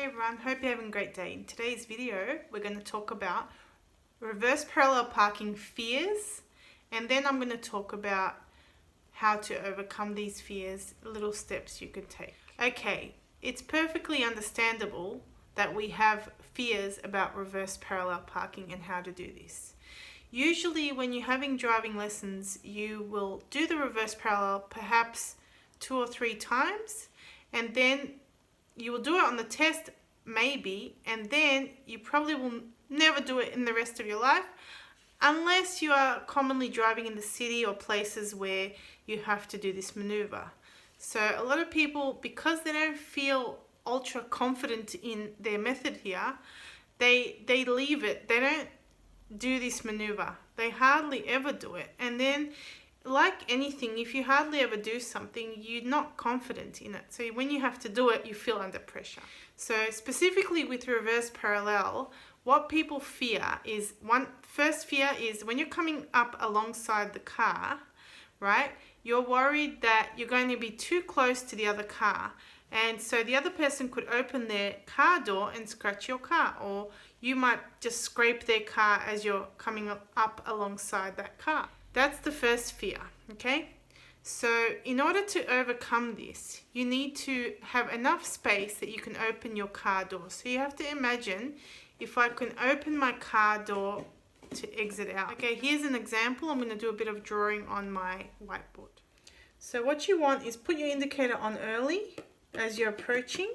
Hey everyone, hope you're having a great day. In today's video, we're going to talk about reverse parallel parking fears, and then I'm going to talk about how to overcome these fears, little steps you could take. Okay, it's perfectly understandable that we have fears about reverse parallel parking and how to do this. Usually when you're having driving lessons, you will do the reverse parallel perhaps 2 or 3 times, and then you will do it on the test, maybe, and then you probably will never do it in the rest of your life unless you are commonly driving in the city or places where you have to do this maneuver. So a lot of people, because they don't feel ultra confident in their method here, they leave it. They don't do this maneuver. They hardly ever do it. And then, like anything, if you hardly ever do something, you're not confident in it. So when you have to do it, you feel under pressure. So specifically with reverse parallel, what people fear is, first fear is when you're coming up alongside the car, right? You're worried that you're going to be too close to the other car. And so the other person could open their car door and scratch your car, or you might just scrape their car as you're coming up alongside that car. That's the first fear, okay? So in order to overcome this, you need to have enough space that you can open your car door. So you have to imagine if I can open my car door to exit out. Okay, here's an example. I'm going to do a bit of drawing on my whiteboard. So what you want is put your indicator on early as you're approaching.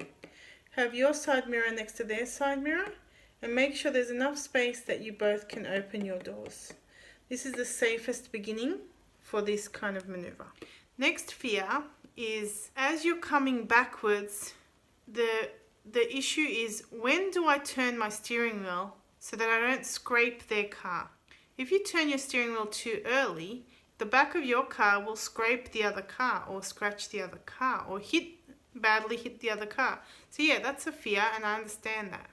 Have your side mirror next to their side mirror, and make sure there's enough space that you both can open your doors. This is the safest beginning for this kind of maneuver. Next fear is as you're coming backwards, the issue is, when do I turn my steering wheel so that I don't scrape their car? If you turn your steering wheel too early, the back of your car will scrape the other car or scratch the other car or badly hit the other car. So yeah, that's a fear, and I understand that.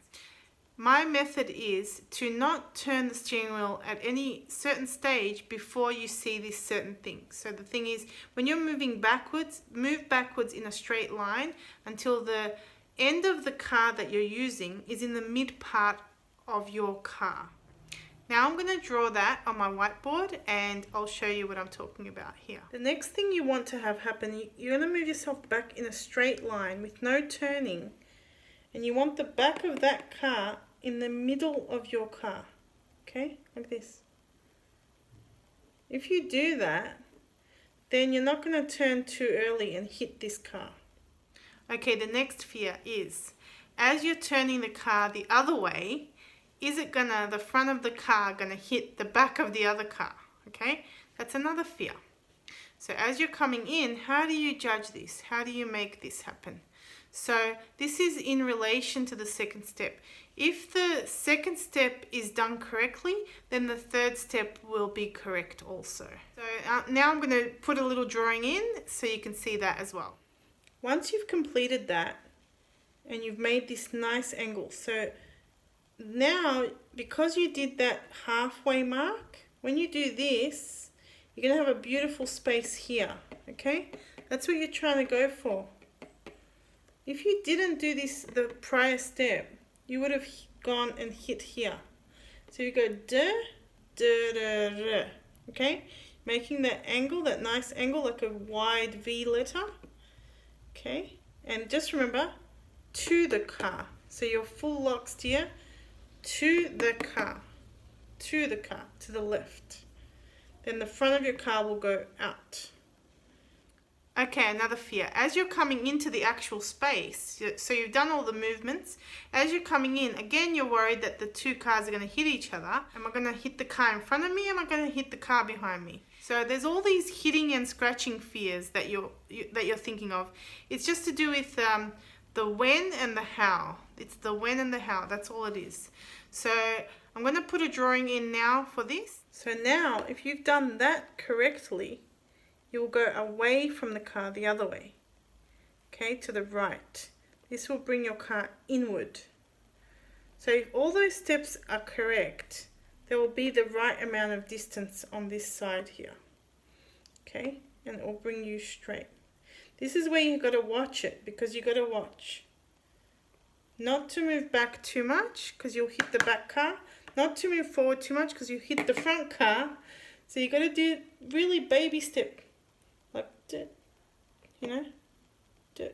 My method is to not turn the steering wheel at any certain stage before you see this certain thing. So the thing is, when you're moving backwards, move backwards in a straight line until the end of the car that you're using is in the mid part of your car. Now I'm going to draw that on my whiteboard and I'll show you what I'm talking about here. The next thing you want to have happen, you're going to move yourself back in a straight line with no turning. And you want the back of that car in the middle of your car, okay, like this. If you do that, then you're not going to turn too early and hit this car. Okay, the next fear is, as you're turning the car the other way, is it the front of the car gonna hit the back of the other car? Okay, that's another fear. So as you're coming in, how do you judge this? How do you make this happen? So this is in relation to the second step. If the second step is done correctly, then the third step will be correct also. So now I'm going to put a little drawing in so you can see that as well. Once you've completed that and you've made this nice angle, so now because you did that halfway mark, when you do this, you're going to have a beautiful space here, okay? That's what you're trying to go for. If you didn't do this the prior step, you would have gone and hit here. So you go da, da, da, da, okay? Making that angle, that nice angle, like a wide V letter, okay? And just remember, to the car. So your full lock steer, to the car, to the car, to the left. Then the front of your car will go out. Okay, another fear. As you're coming into the actual space, so you've done all the movements, as you're coming in, again you're worried that the two cars are going to hit each other. Am I going to hit the car in front of me? Am I going to hit the car behind me? So there's all these hitting and scratching fears that you're thinking of. It's just to do with the when and the how. It's the when and the how, that's all it is. So I'm going to put a drawing in now for this. So now, if you've done that correctly, you will go away from the car the other way, okay, to the right. This will bring your car inward. So if all those steps are correct, there will be the right amount of distance on this side here, okay, and it will bring you straight. This is where you've got to watch it, because you've got to watch. Not to move back too much because you'll hit the back car. Not to move forward too much because you hit the front car. So you got to do really baby step. Like, you know, you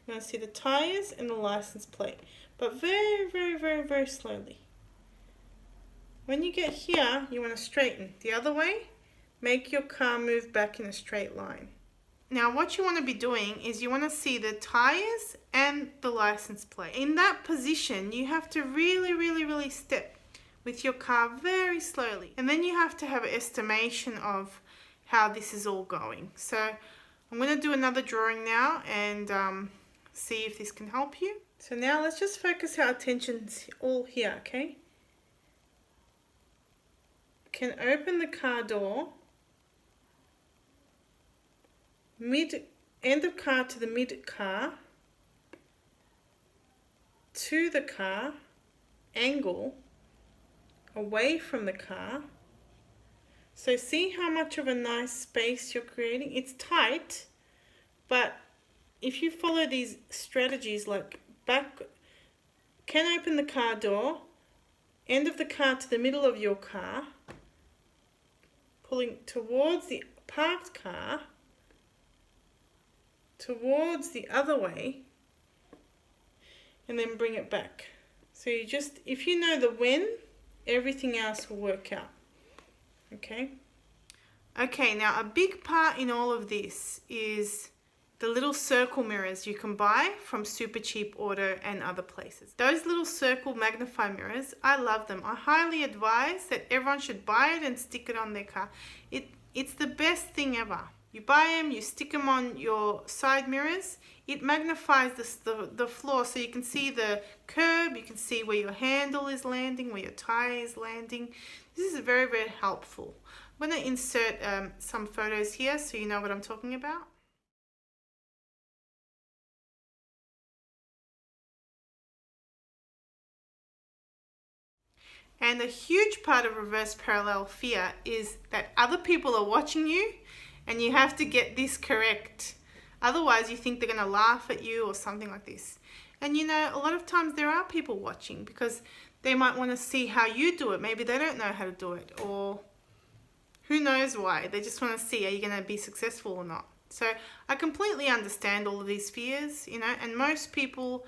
want to see the tires and the license plate. But very, very, very, very slowly. When you get here, you want to straighten. The other way, make your car move back in a straight line. Now what you want to be doing is you want to see the tires and the license plate. In that position, you have to really, really, really step with your car very slowly. And then you have to have an estimation of how this is all going. So I'm going to do another drawing now and see if this can help you. So now let's just focus our attentions all here, okay? Can open the car door. End of car to the mid car, to the car, angle, away from the car. So see how much of a nice space you're creating? It's tight, but if you follow these strategies like back, can open the car door, end of the car to the middle of your car, pulling towards the parked car, towards the other way, and then bring it back. So you just, if you know the when, everything else will work out. Okay? Okay, now a big part in all of this is the little circle mirrors you can buy from Super Cheap Auto and other places. Those little circle magnify mirrors, I love them. I highly advise that everyone should buy it and stick it on their car. It's the best thing ever. You buy them, you stick them on your side mirrors. It magnifies the floor so you can see the curb, you can see where your handle is landing, where your tire is landing. This is very, very helpful. I'm going to insert some photos here so you know what I'm talking about. And a huge part of reverse parallel fear is that other people are watching you and you have to get this correct. Otherwise, you think they're going to laugh at you or something like this. And you know, a lot of times there are people watching because they might want to see how you do it. Maybe they don't know how to do it, or who knows why. They just want to see, are you going to be successful or not? So I completely understand all of these fears, you know, and most people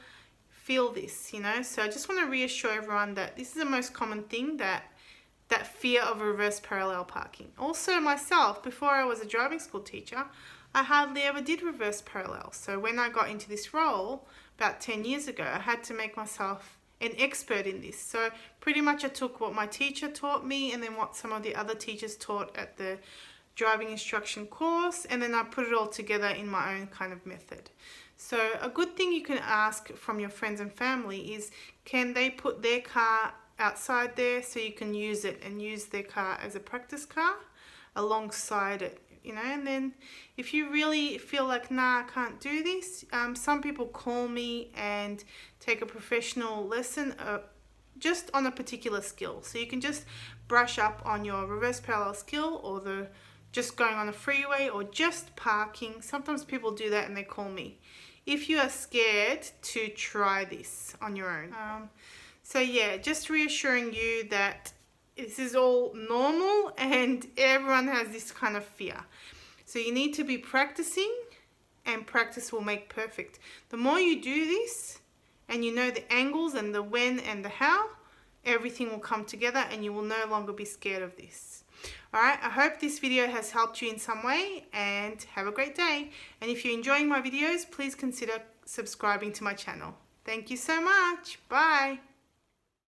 feel this, you know. So I just want to reassure everyone that this is the most common thing, that fear of reverse parallel parking. Also myself, before I was a driving school teacher, I hardly ever did reverse parallel. So when I got into this role about 10 years ago, I had to make myself an expert in this. So pretty much I took what my teacher taught me and then what some of the other teachers taught at the driving instruction course, and then I put it all together in my own kind of method. So a good thing you can ask from your friends and family is, can they put their car outside there so you can use it and use their car as a practice car alongside it, you know. And then if you really feel like, nah, I can't do this, some people call me and take a professional lesson just on a particular skill. So you can just brush up on your reverse parallel skill, or the just going on a freeway, or just parking. Sometimes people do that and they call me. If you are scared to try this on your own. So yeah, just reassuring you that this is all normal and everyone has this kind of fear. So you need to be practicing, and practice will make perfect. The more you do this and you know the angles and the when and the how, everything will come together and you will no longer be scared of this. Alright, I hope this video has helped you in some way, and have a great day. And if you're enjoying my videos, please consider subscribing to my channel. Thank you so much. Bye.